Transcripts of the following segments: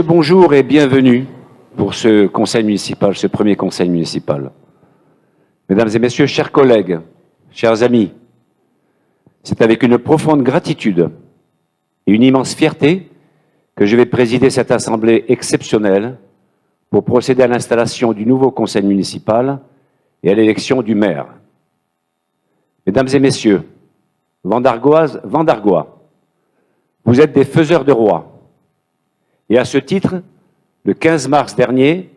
bonjour et bienvenue pour ce conseil municipal, ce premier conseil municipal. Mesdames et messieurs, chers collègues, chers amis, c'est avec une profonde gratitude et une immense fierté que je vais présider cette assemblée exceptionnelle pour procéder à l'installation du nouveau conseil municipal et à l'élection du maire. Mesdames et messieurs, Vendargoises, Vendargois, vous êtes des faiseurs de rois. Et à ce titre, le 15 mars dernier,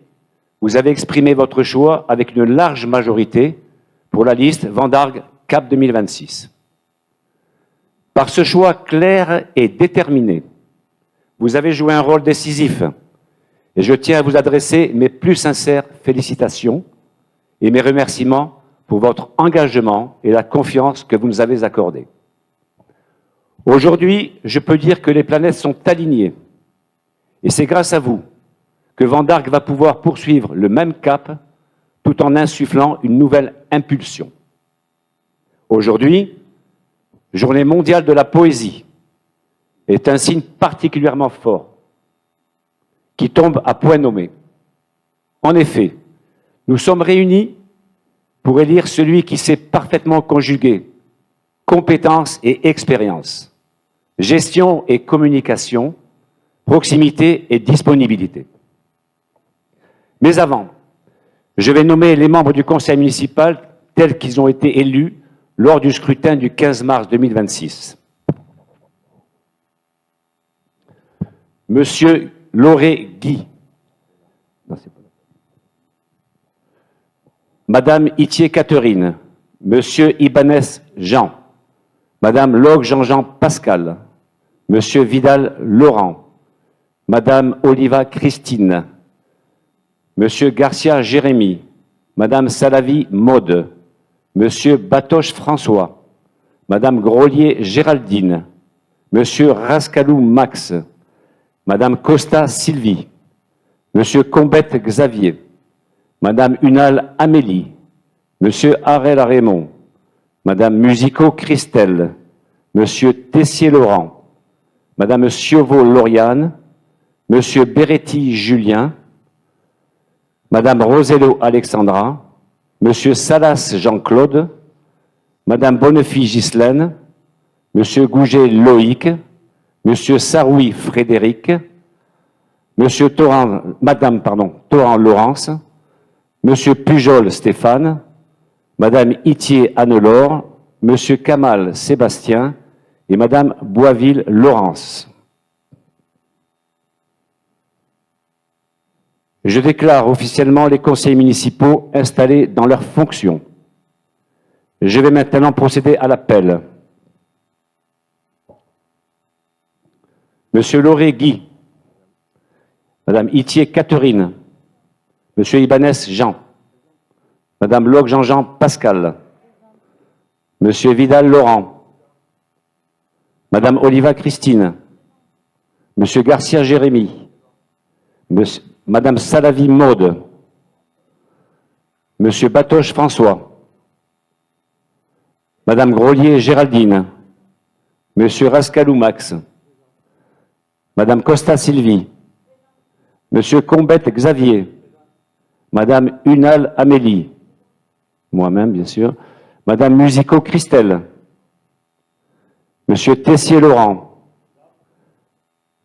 vous avez exprimé votre choix avec une large majorité pour la liste Vendargue Cap 2026. Par ce choix clair et déterminé, vous avez joué un rôle décisif et je tiens à vous adresser mes plus sincères félicitations et mes remerciements pour votre engagement et la confiance que vous nous avez accordée. Aujourd'hui, je peux dire que les planètes sont alignées et c'est grâce à vous que Vendargue va pouvoir poursuivre le même cap tout en insufflant une nouvelle impulsion. Aujourd'hui, Journée mondiale de la poésie, est un signe particulièrement fort qui tombe à point nommé. En effet, nous sommes réunis pour élire celui qui sait parfaitement conjuguer compétences et expérience, gestion et communication, proximité et disponibilité. Mais avant, je vais nommer les membres du conseil municipal tels qu'ils ont été élus lors du scrutin du 15 mars 2026. Monsieur Lauré Guy. Madame Itier Catherine. Monsieur Ibanez Jean. Madame Log Jean-Jean Pascal. Monsieur Vidal Laurent. Madame Oliva Christine. Monsieur Garcia Jérémy. Madame Salavi Maude. Monsieur Batoche François, Madame Grolier Géraldine, Monsieur Rascalou Max, Madame Costa Sylvie, Monsieur Combette Xavier, Madame Unal Amélie, Monsieur Harel Raymond, Madame Musico Christelle, Monsieur Tessier Laurent, Madame Ciovo Lauriane, Monsieur Beretti Julien, Madame Rosello Alexandra, Monsieur Salas Jean-Claude, Madame Bonnefille Ghislaine, Monsieur Gouget Loïc, Monsieur Saroui Frédéric, Madame Torrent Laurence, Monsieur Pujol Stéphane, Madame Itier Anne-Laure, Monsieur Kamal Sébastien et Madame Boisville Laurence. Je déclare officiellement les conseils municipaux installés dans leurs fonctions. Je vais maintenant procéder à l'appel. Monsieur Lauré Guy, Madame Itier Catherine, Monsieur Ibanez Jean, Madame Log Jean-Jean Pascal, Monsieur Vidal Laurent, Madame Oliva Christine, Monsieur Garcia Jérémy, Madame Salavi Maude, Monsieur Batoche François, Madame Grolier Géraldine, Monsieur Rascalou Max, Madame Costa Sylvie, Monsieur Combette Xavier, Madame Unal Amélie, moi-même bien sûr, Madame Musico Christelle, Monsieur Tessier Laurent,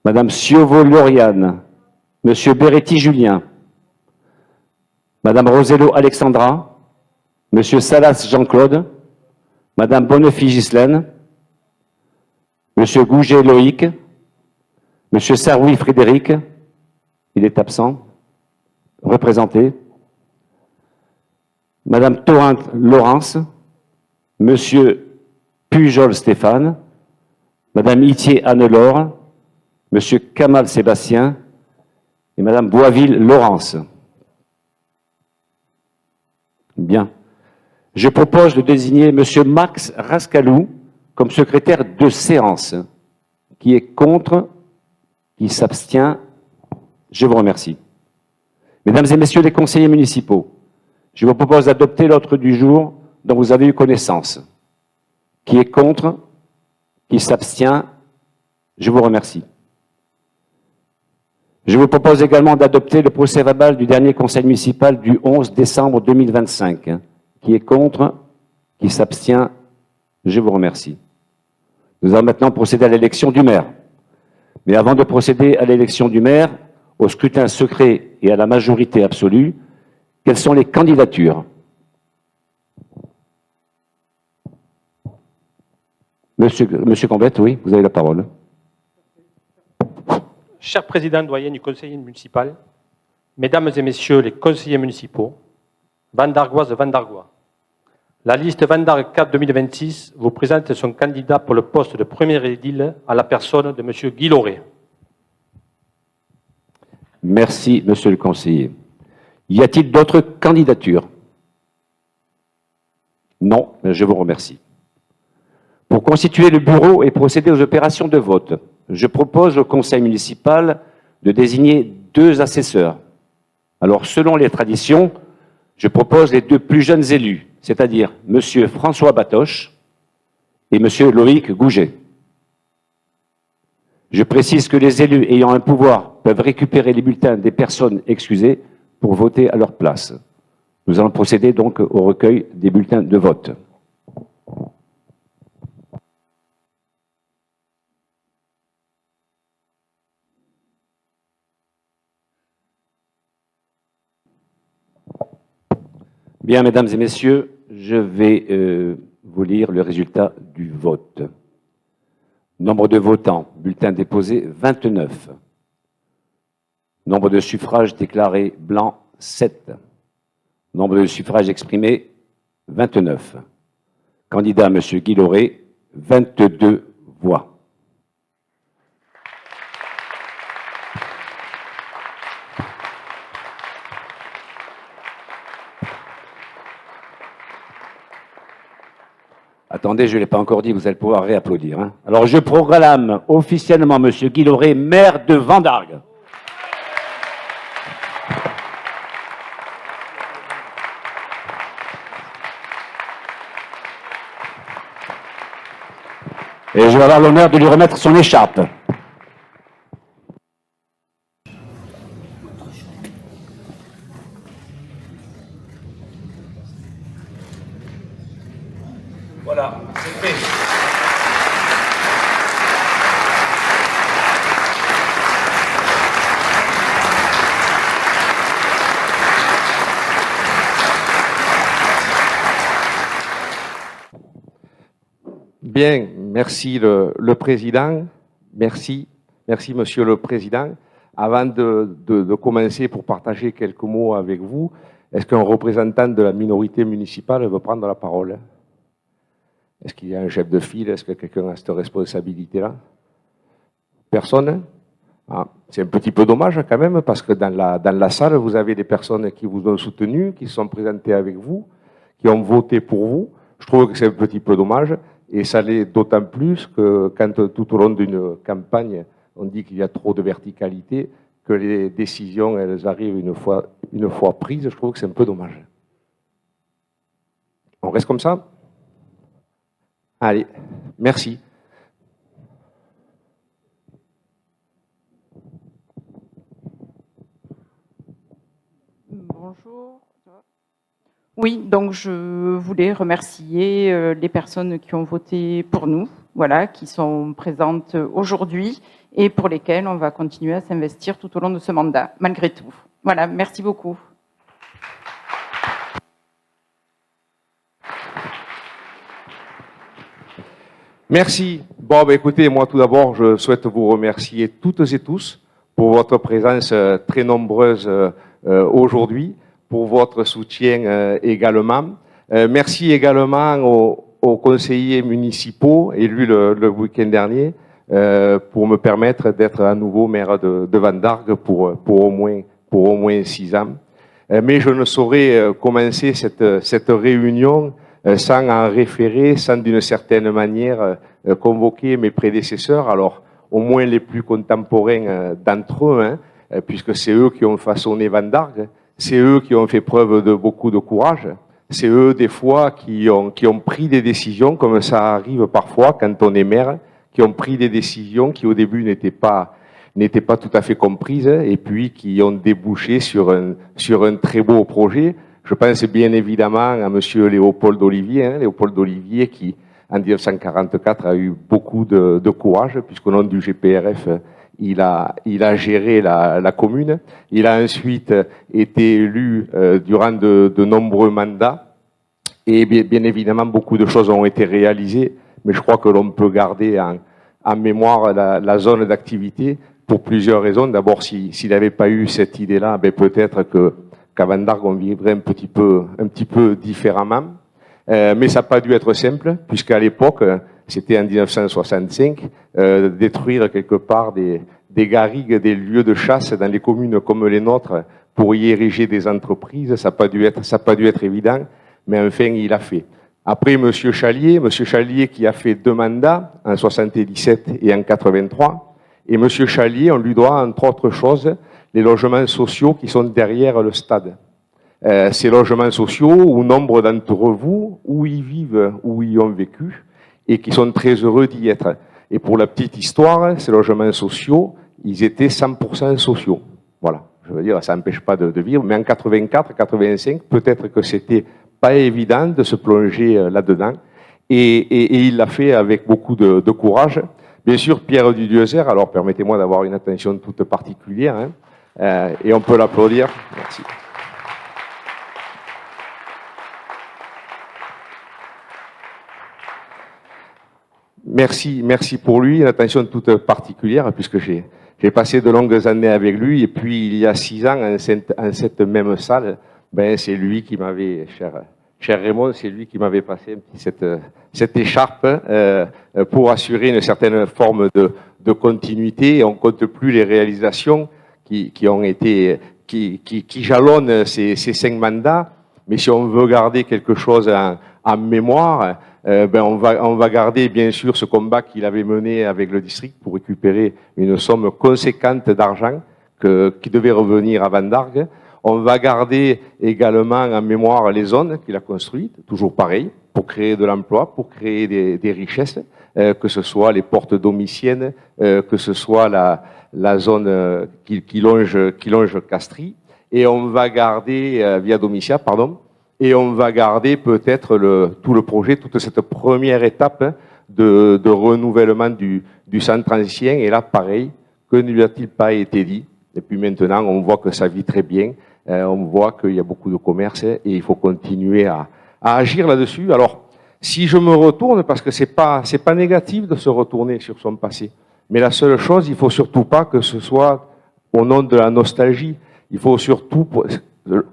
Madame Ciovo Lauriane, Monsieur Beretti Julien, Madame Rosello Alexandra, Monsieur Salas Jean-Claude, Madame Bonnefille Ghislaine, Monsieur Gouget Loïc, Monsieur Saroui Frédéric, il est absent, représenté, Madame Torrent Laurence, Monsieur Pujol Stéphane, Madame Itier Anne-Laure, Monsieur Kamal Sébastien, et Madame Boisville Laurence. Bien. Je propose de désigner Monsieur Max Rascalou comme secrétaire de séance. Qui est contre? Qui s'abstient? Je vous remercie. Mesdames et messieurs les conseillers municipaux, je vous propose d'adopter l'ordre du jour dont vous avez eu connaissance. Qui est contre? Qui s'abstient? Je vous remercie. Je vous propose également d'adopter le procès-verbal du dernier conseil municipal du 11 décembre 2025. Qui est contre? Qui s'abstient? Je vous remercie. Nous allons maintenant procéder à l'élection du maire. Mais avant de procéder à l'élection du maire, au scrutin secret et à la majorité absolue, quelles sont les candidatures? Monsieur Combette, oui, vous avez la parole. Cher président doyen du conseil municipal, mesdames et messieurs les conseillers municipaux, Vandargoises de Vandargois, la liste Vandargue 4 2026 vous présente son candidat pour le poste de premier édile à la personne de M. Guy Lauré. Merci, monsieur le conseiller. Y a-t-il d'autres candidatures? Non, je vous remercie. Pour constituer le bureau et procéder aux opérations de vote, je propose au conseil municipal de désigner 2 assesseurs. Alors, selon les traditions, je propose les 2 plus jeunes élus, c'est-à-dire M. François Batoche et M. Loïc Gouget. Je précise que les élus ayant un pouvoir peuvent récupérer les bulletins des personnes excusées pour voter à leur place. Nous allons procéder donc au recueil des bulletins de vote. Bien, mesdames et messieurs, je vais vous lire le résultat du vote. Nombre de votants, bulletins déposés, 29. Nombre de suffrages déclarés blancs, 7. Nombre de suffrages exprimés, 29. Candidat M. Guy Lauré, 22 voix. Attendez, je ne l'ai pas encore dit, vous allez pouvoir réapplaudir. Hein. Alors, je proclame officiellement M. Guy Lauré, maire de Vandargue. Et je vais avoir l'honneur de lui remettre son écharpe. Voilà, c'est fait. Bien, merci le président. Merci, monsieur le président. Avant de commencer pour partager quelques mots avec vous, est-ce qu'un représentant de la minorité municipale veut prendre la parole? Est-ce qu'il y a un chef de file? Est-ce que quelqu'un a cette responsabilité-là? Personne? Ah, c'est un petit peu dommage quand même, parce que dans la salle, vous avez des personnes qui vous ont soutenu, qui se sont présentées avec vous, qui ont voté pour vous. Je trouve que c'est un petit peu dommage, et ça l'est d'autant plus que quand tout au long d'une campagne, on dit qu'il y a trop de verticalité, que les décisions, elles arrivent une fois prises, je trouve que c'est un peu dommage. On reste comme ça? Allez, merci. Bonjour. Oui, donc je voulais remercier les personnes qui ont voté pour nous, voilà, qui sont présentes aujourd'hui et pour lesquelles on va continuer à s'investir tout au long de ce mandat, malgré tout. Voilà, merci beaucoup. Merci. Bon, écoutez, moi tout d'abord, je souhaite vous remercier toutes et tous pour votre présence très nombreuse aujourd'hui, pour votre soutien également. Merci également aux conseillers municipaux élus le week-end dernier pour me permettre d'être à nouveau maire de Vandargue pour au moins 6 ans. Mais je ne saurais commencer cette réunion sans en référer, sans d'une certaine manière convoquer mes prédécesseurs, alors au moins les plus contemporains d'entre eux, hein, puisque c'est eux qui ont façonné Vandargue, c'est eux qui ont fait preuve de beaucoup de courage, c'est eux des fois qui ont pris des décisions, comme ça arrive parfois quand on est maire, qui ont pris des décisions qui au début n'étaient pas n'étaient pas tout à fait comprises et puis qui ont débouché sur un très beau projet. Je pense bien évidemment à monsieur Léopold Olivier, Léopold Olivier qui, en 1944, a eu beaucoup de courage, puisqu'au nom du GPRF, il a géré la commune. Il a ensuite été élu durant de nombreux mandats. Et bien évidemment, beaucoup de choses ont été réalisées, mais je crois que l'on peut garder en mémoire la zone d'activité pour plusieurs raisons. D'abord, s'il n'avait pas eu cette idée-là, peut-être qu'à Van d'Argue, on vivrait un petit peu différemment. Mais ça n'a pas dû être simple, puisqu'à l'époque, c'était en 1965, détruire quelque part des garrigues, des lieux de chasse dans les communes comme les nôtres pour y ériger des entreprises, ça n'a pas dû être évident, mais enfin, il a fait. Après, M. Chalier qui a fait 2 mandats, en 77 et en 83, et M. Chalier, on lui doit, entre autres choses, les logements sociaux qui sont derrière le stade. Ces logements sociaux où nombre d'entre vous, où ils vivent, où ils ont vécu, et qui sont très heureux d'y être. Et pour la petite histoire, ces logements sociaux, ils étaient 100% sociaux. Voilà, je veux dire, ça n'empêche pas de vivre, mais en 84, 85, peut-être que c'était pas évident de se plonger là-dedans, et il l'a fait avec beaucoup de courage. Bien sûr, Pierre Dudieuzer, alors permettez-moi d'avoir une attention toute particulière, et on peut l'applaudir. Merci. Merci pour lui, une attention toute particulière, puisque j'ai passé de longues années avec lui, et puis il y a 6 ans, en cette même salle, c'est lui qui m'avait, cher Raymond, c'est lui qui m'avait passé cette écharpe pour assurer une certaine forme de continuité, et on ne compte plus les réalisations qui jalonnent ces 5 mandats, mais si on veut garder quelque chose en mémoire, on va garder bien sûr ce combat qu'il avait mené avec le district pour récupérer une somme conséquente d'argent qui devait revenir à Van d'Argue. On va garder également en mémoire les zones qu'il a construites, toujours pareil, pour créer de l'emploi, pour créer des richesses, que ce soit les portes domiciennes, que ce soit la zone qui longe Castries. Et on va garder, via Domitia, pardon, et on va garder peut-être tout le projet, toute cette première étape de renouvellement du centre ancien. Et là, pareil, que ne lui a-t-il pas été dit? Et puis maintenant, on voit que ça vit très bien, on voit qu'il y a beaucoup de commerce et il faut continuer à agir là-dessus. Alors, si je me retourne, parce que c'est pas négatif de se retourner sur son passé, mais la seule chose, il faut surtout pas que ce soit au nom de la nostalgie. Il faut surtout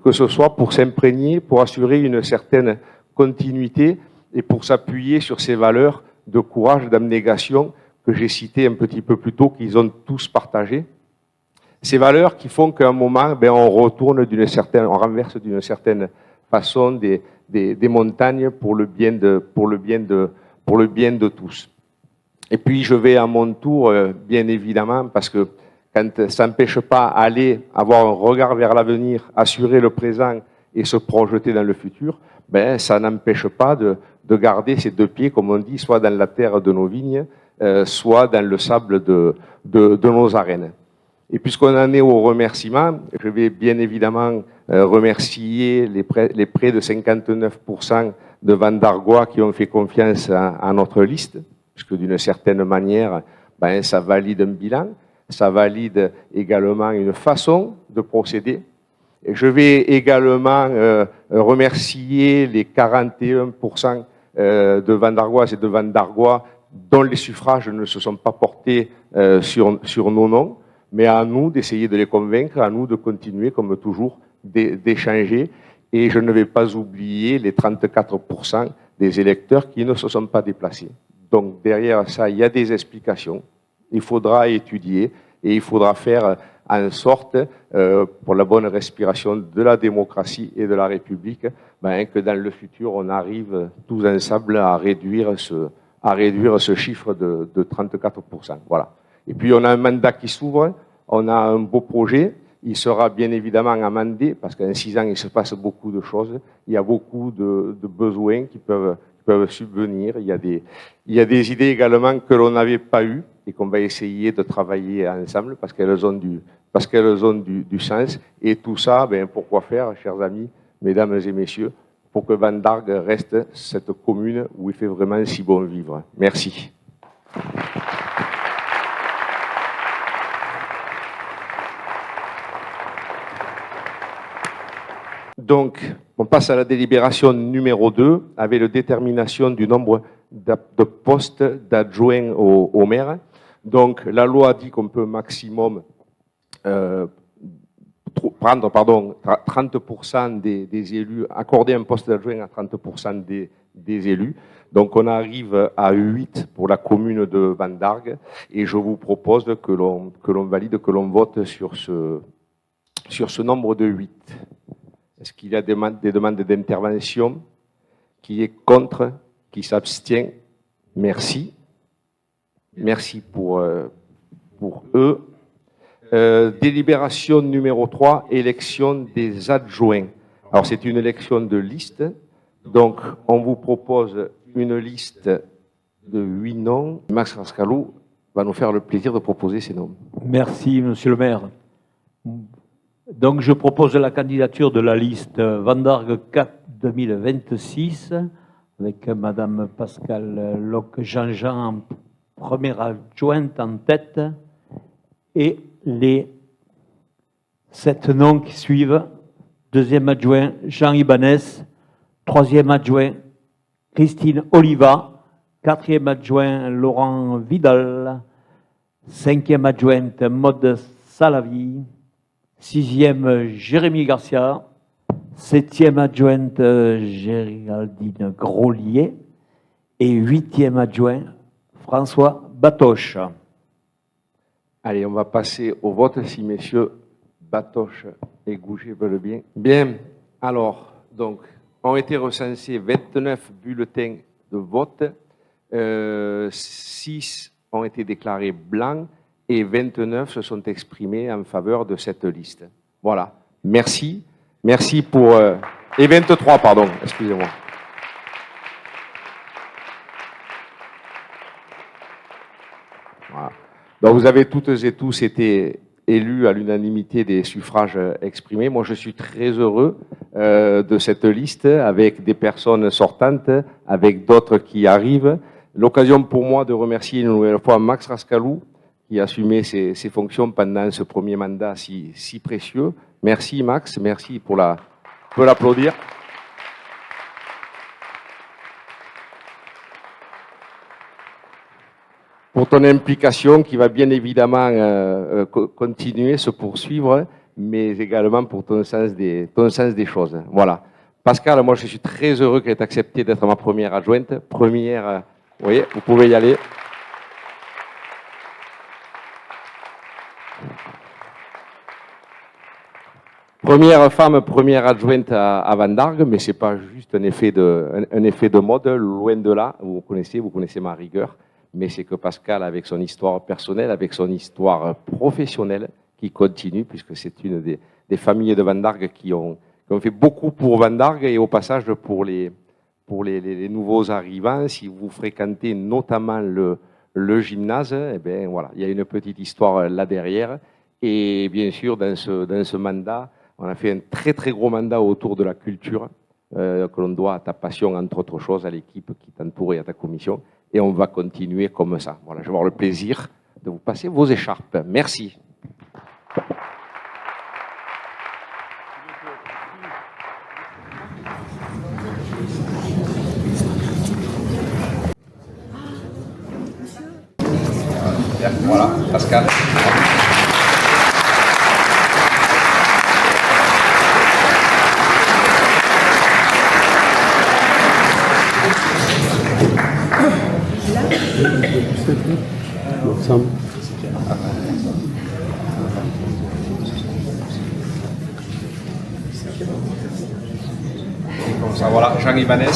que ce soit pour s'imprégner, pour assurer une certaine continuité et pour s'appuyer sur ces valeurs de courage, d'abnégation que j'ai citées un petit peu plus tôt, qu'ils ont tous partagées. Ces valeurs qui font qu'à un moment, on retourne on renverse d'une certaine façon des montagnes pour le bien de tous. Et puis je vais à mon tour, bien évidemment, parce que quand ça n'empêche pas aller avoir un regard vers l'avenir, assurer le présent et se projeter dans le futur, ça n'empêche pas de garder ces 2 pieds, comme on dit, soit dans la terre de nos vignes, soit dans le sable de nos arènes. Et puisqu'on en est au remerciement, je vais bien évidemment remercier les près de 59% de Vandargois qui ont fait confiance à notre liste, puisque d'une certaine manière, ça valide un bilan. Ça valide également une façon de procéder. Et je vais également remercier les 41% de Vandargoises et de Vandargois dont les suffrages ne se sont pas portés sur nos noms, mais à nous d'essayer de les convaincre, à nous de continuer, comme toujours, d'échanger. Et je ne vais pas oublier les 34% des électeurs qui ne se sont pas déplacés. Donc derrière ça, il y a des explications. Il faudra étudier et il faudra faire en sorte, pour la bonne respiration de la démocratie et de la République, que dans le futur, on arrive tous ensemble à réduire ce chiffre de 34%. Voilà. Et puis, on a un mandat qui s'ouvre, on a un beau projet, il sera bien évidemment amendé, parce qu'en 6 ans, il se passe beaucoup de choses, il y a beaucoup de besoins qui peuvent subvenir, il y a des idées également que l'on n'avait pas eues, et qu'on va essayer de travailler ensemble parce qu'elles ont du sens. Et tout ça, ben, pourquoi faire, chers amis, mesdames et messieurs, pour que Van Dargue reste cette commune où il fait vraiment si bon vivre. Merci. Donc, on passe à la délibération numéro 2 avec la détermination du nombre de postes d'adjoints au maire. Donc, la loi dit qu'on peut maximum prendre 30% des élus, accorder un poste d'adjoint à 30% des élus. Donc, on arrive à 8 pour la commune de Van Dargue et je vous propose que l'on valide, que l'on vote sur ce nombre de 8. Est-ce qu'il y a des demandes d'intervention? Qui est contre? Qui s'abstient? Merci. Merci pour eux. Délibération numéro 3, élection des adjoints. Alors, c'est une élection de liste. Donc, on vous propose une liste de 8 noms. Max Rascalou va nous faire le plaisir de proposer ces noms. Merci, monsieur le maire. Donc, je propose la candidature de la liste Van Dargue 4 2026 avec madame Pascale Locke-Jean-Jean en première adjointe en tête et les 7 noms qui suivent. Deuxième adjoint, Jean Ibanez. Troisième adjoint, Christine Oliva. Quatrième adjoint, Laurent Vidal. Cinquième adjointe, Maude Salavi. Sixième, Jérémy Garcia. Septième adjointe, Géraldine Grolier. Et huitième adjoint, François Batoche. Allez, on va passer au vote si messieurs Batoche et Gouget veulent bien. Bien, alors, donc, ont été recensés 29 bulletins de vote, 6 ont été déclarés blancs et 29 se sont exprimés en faveur de cette liste. Voilà, merci. Merci pour... et 23, pardon, excusez-moi. Voilà. Donc vous avez toutes et tous été élus à l'unanimité des suffrages exprimés. Moi, je suis très heureux de cette liste avec des personnes sortantes, avec d'autres qui arrivent. L'occasion pour moi de remercier une nouvelle fois Max Rascalou qui a assumé ses fonctions pendant ce premier mandat si précieux. Merci Max, merci pour on peut l'applaudir. Pour ton implication qui va bien évidemment continuer, se poursuivre, mais également pour ton sens des choses. Voilà. Pascal, moi je suis très heureux qu'elle ait accepté d'être ma première adjointe. Vous voyez, vous pouvez y aller. Première femme, première adjointe à Van Dargue, mais ce n'est pas juste un effet de mode, loin de là. Vous connaissez ma rigueur. Mais c'est que Pascal, avec son histoire personnelle, avec son histoire professionnelle, qui continue, puisque c'est une des familles de Van Dargue qui ont fait beaucoup pour Van Dargue et au passage pour les nouveaux arrivants. Si vous fréquentez notamment le gymnase, eh bien, voilà, il y a une petite histoire là derrière. Et bien sûr, dans ce mandat, on a fait un très très gros mandat autour de la culture, que l'on doit à ta passion, entre autres choses, à l'équipe qui t'entoure et à ta commission. Et on va continuer comme ça. Voilà, je vais avoir le plaisir de vous passer vos écharpes. Merci. Voilà, Pascal. Comme ça, voilà, Jean Ibanez.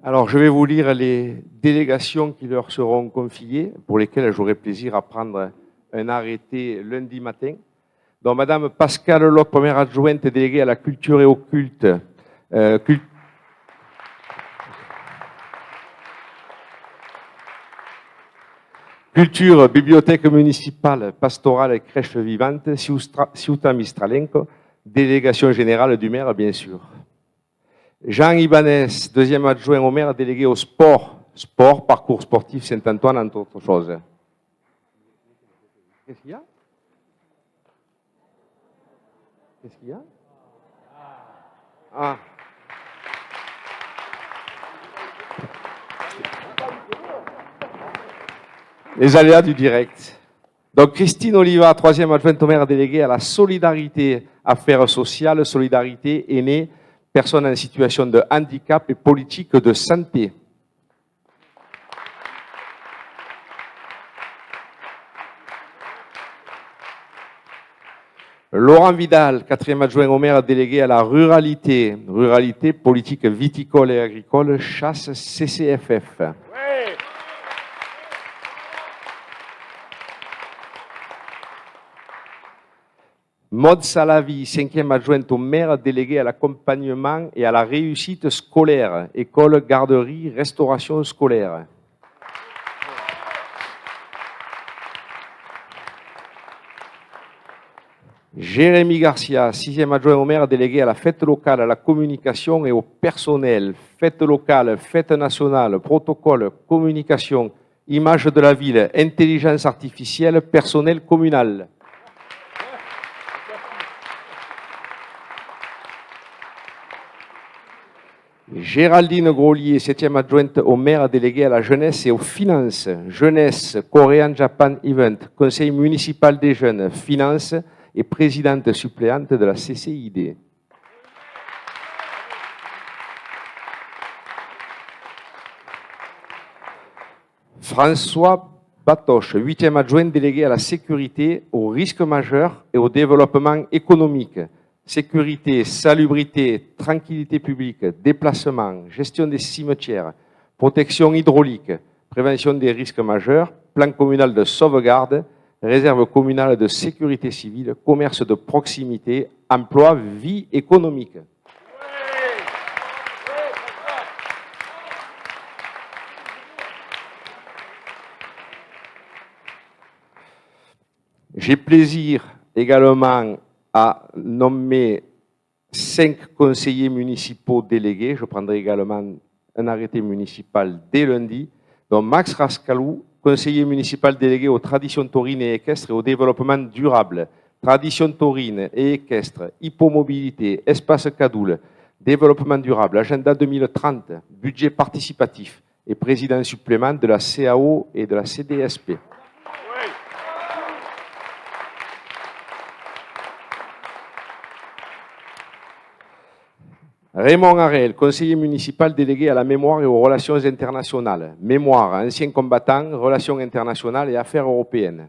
Alors, je vais vous lire les délégations qui leur seront confiées, pour lesquelles j'aurai plaisir à prendre un arrêté lundi matin. Donc, Madame Pascale Locke, première adjointe déléguée à la culture et au culte. Culture, bibliothèque municipale, pastorale et crèche vivante, Ciuta Mistralenco, délégation générale du maire, bien sûr. Jean Ibanez, deuxième adjoint au maire, délégué au sport, parcours sportif Saint-Antoine, entre autres choses. Qu'est-ce qu'il y a? Qu'est-ce qu'il y a? Ah. Les aléas du direct. Donc, Christine Oliva, troisième adjointe au maire, déléguée à la solidarité, affaires sociales, solidarité aînée, personnes en situation de handicap et politique de santé. Laurent Vidal, quatrième adjoint au maire, délégué à la ruralité, politique viticole et agricole, chasse CCFF. Maud Salavi, cinquième adjointe au maire, déléguée à l'accompagnement et à la réussite scolaire, école, garderie, restauration scolaire. Jérémy Garcia, sixième adjoint au maire, délégué à la fête locale, à la communication et au personnel. Fête locale, fête nationale, protocole, communication, image de la ville, intelligence artificielle, personnel communal. Géraldine Grolier, septième adjointe au maire, déléguée à la jeunesse et aux finances. Jeunesse, Korean Japan Event, conseil municipal des jeunes, finances et présidente suppléante de la CCID. François Batoche, huitième adjoint délégué à la sécurité, aux risques majeurs et au développement économique. Sécurité, salubrité, tranquillité publique, déplacement, gestion des cimetières, protection hydraulique, prévention des risques majeurs, plan communal de sauvegarde, réserve communale de sécurité civile, commerce de proximité, emploi, vie économique. J'ai plaisir également à nommer 5 conseillers municipaux délégués. Je prendrai également un arrêté municipal dès lundi. Donc Max Rascalou, conseiller municipal délégué aux traditions taurines et équestres et au développement durable. Traditions taurines et équestres, hippomobilité, espace Cadoul, développement durable, agenda 2030, budget participatif et président supplément de la CAO et de la CDSP. Raymond Harel, conseiller municipal délégué à la mémoire et aux relations internationales. Mémoire, ancien combattant, relations internationales et affaires européennes.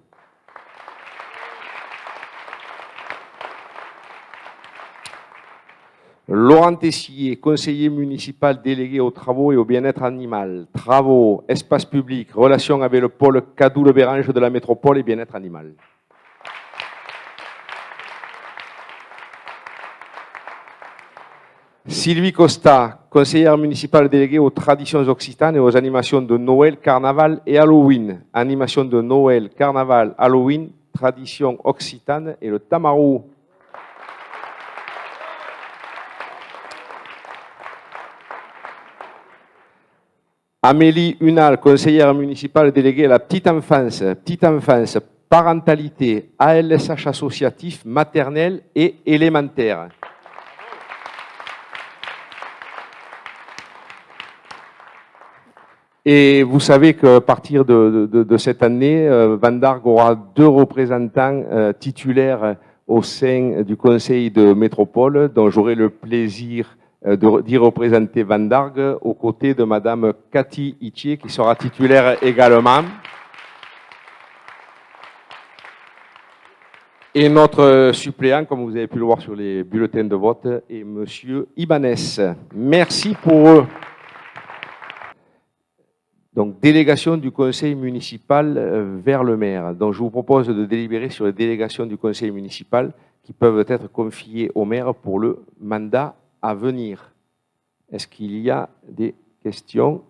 Laurent Tessier, conseiller municipal délégué aux travaux et au bien-être animal. Travaux, espace public, relations avec le pôle Cadoux-le-Bérange de la métropole et bien-être animal. Sylvie Costa, conseillère municipale déléguée aux traditions occitanes et aux animations de Noël, Carnaval et Halloween. Animation de Noël, Carnaval, Halloween, tradition occitane et le tamarou. Amélie Hunal, conseillère municipale déléguée à la petite enfance, parentalité, ALSH associatif, maternel et élémentaire. Et vous savez qu'à partir de cette année, Vandargues aura 2 représentants titulaires au sein du conseil de métropole, dont j'aurai le plaisir d'y représenter Vandargues aux côtés de Madame Cathy Itier, qui sera titulaire également. Et notre suppléant, comme vous avez pu le voir sur les bulletins de vote, est Monsieur Ibanez. Merci pour eux. Donc, délégation du conseil municipal vers le maire. Donc, je vous propose de délibérer sur les délégations du conseil municipal qui peuvent être confiées au maire pour le mandat à venir. Est-ce qu'il y a des questions?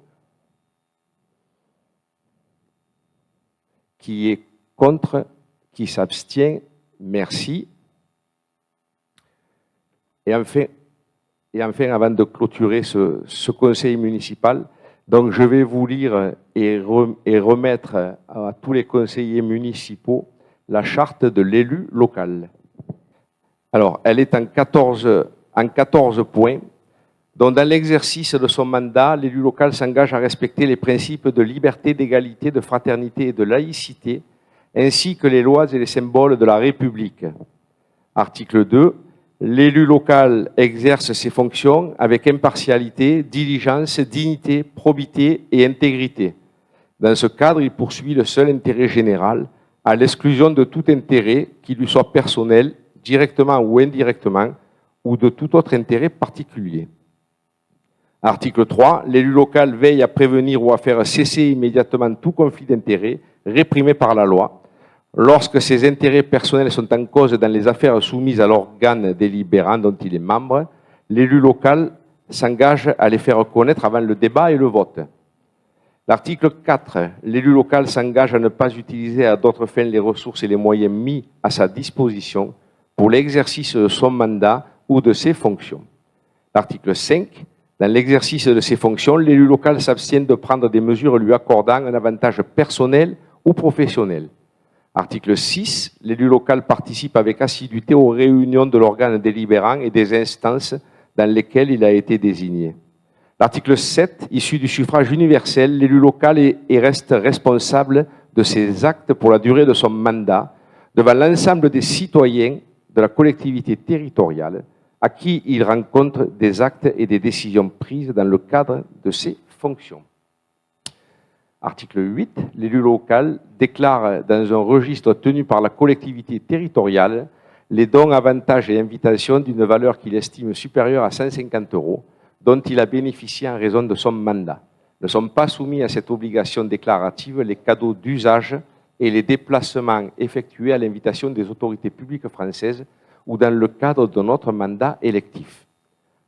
Qui est contre? Qui s'abstient? Merci. Et enfin, avant de clôturer ce conseil municipal, donc je vais vous lire et remettre à tous les conseillers municipaux la charte de l'élu local. Alors, elle est en 14 points, dont dans l'exercice de son mandat, l'élu local s'engage à respecter les principes de liberté, d'égalité, de fraternité et de laïcité, ainsi que les lois et les symboles de la République. Article 2. L'élu local exerce ses fonctions avec impartialité, diligence, dignité, probité et intégrité. Dans ce cadre, il poursuit le seul intérêt général, à l'exclusion de tout intérêt qui lui soit personnel, directement ou indirectement, ou de tout autre intérêt particulier. Article 3. L'élu local veille à prévenir ou à faire cesser immédiatement tout conflit d'intérêts réprimé par la loi. Lorsque ses intérêts personnels sont en cause dans les affaires soumises à l'organe délibérant dont il est membre, l'élu local s'engage à les faire connaître avant le débat et le vote. L'article 4. L'élu local s'engage à ne pas utiliser à d'autres fins les ressources et les moyens mis à sa disposition pour l'exercice de son mandat ou de ses fonctions. L'article 5. Dans l'exercice de ses fonctions, l'élu local s'abstient de prendre des mesures lui accordant un avantage personnel ou professionnel. Article 6. L'élu local participe avec assiduité aux réunions de l'organe délibérant et des instances dans lesquelles il a été désigné. L'article 7. Issu du suffrage universel, l'élu local est et reste responsable de ses actes pour la durée de son mandat devant l'ensemble des citoyens de la collectivité territoriale à qui il rencontre des actes et des décisions prises dans le cadre de ses fonctions. Article 8. L'élu local déclare dans un registre tenu par la collectivité territoriale les dons, avantages et invitations d'une valeur qu'il estime supérieure à 150 € dont il a bénéficié en raison de son mandat. Ne sont pas soumis à cette obligation déclarative les cadeaux d'usage et les déplacements effectués à l'invitation des autorités publiques françaises ou dans le cadre de notre mandat électif.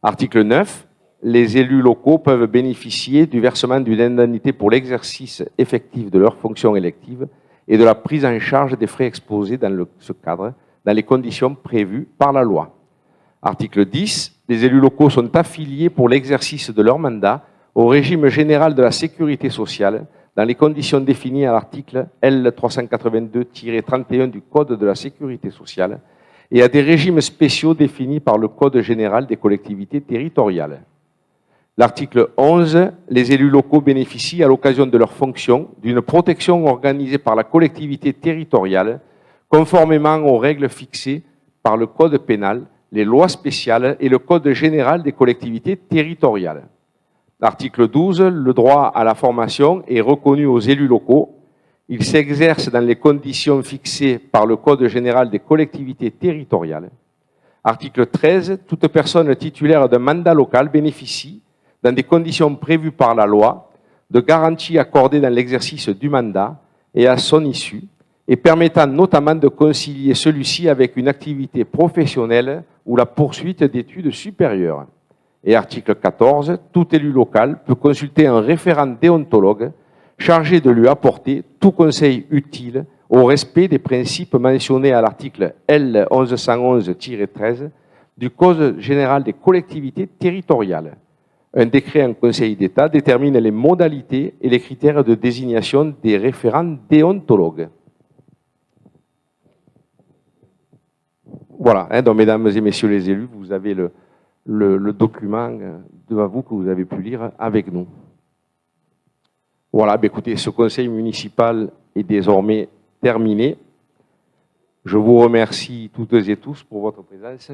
Article 9. Les élus locaux peuvent bénéficier du versement d'une indemnité pour l'exercice effectif de leurs fonctions électives et de la prise en charge des frais exposés dans ce cadre, dans les conditions prévues par la loi. Article 10. Les élus locaux sont affiliés pour l'exercice de leur mandat au régime général de la sécurité sociale dans les conditions définies à l'article L382-31 du Code de la sécurité sociale et à des régimes spéciaux définis par le Code général des collectivités territoriales. L'article 11, les élus locaux bénéficient à l'occasion de leurs fonctions d'une protection organisée par la collectivité territoriale conformément aux règles fixées par le Code pénal les lois spéciales et le Code général des collectivités territoriales. L'article 12, le droit à la formation est reconnu aux élus locaux. Il s'exerce dans les conditions fixées par le Code général des collectivités territoriales. Article 13, toute personne titulaire d'un mandat local bénéficie, dans des conditions prévues par la loi, de garanties accordées dans l'exercice du mandat et à son issue, et permettant notamment de concilier celui-ci avec une activité professionnelle ou la poursuite d'études supérieures. Et article 14, tout élu local peut consulter un référent déontologue chargé de lui apporter tout conseil utile au respect des principes mentionnés à l'article L 1111-13 du Code général des collectivités territoriales. Un décret en Conseil d'État détermine les modalités et les critères de désignation des référents déontologues. Voilà, hein, donc mesdames et messieurs les élus, vous avez le document devant vous que vous avez pu lire avec nous. Voilà, ben écoutez, ce conseil municipal est désormais terminé. Je vous remercie toutes et tous pour votre présence.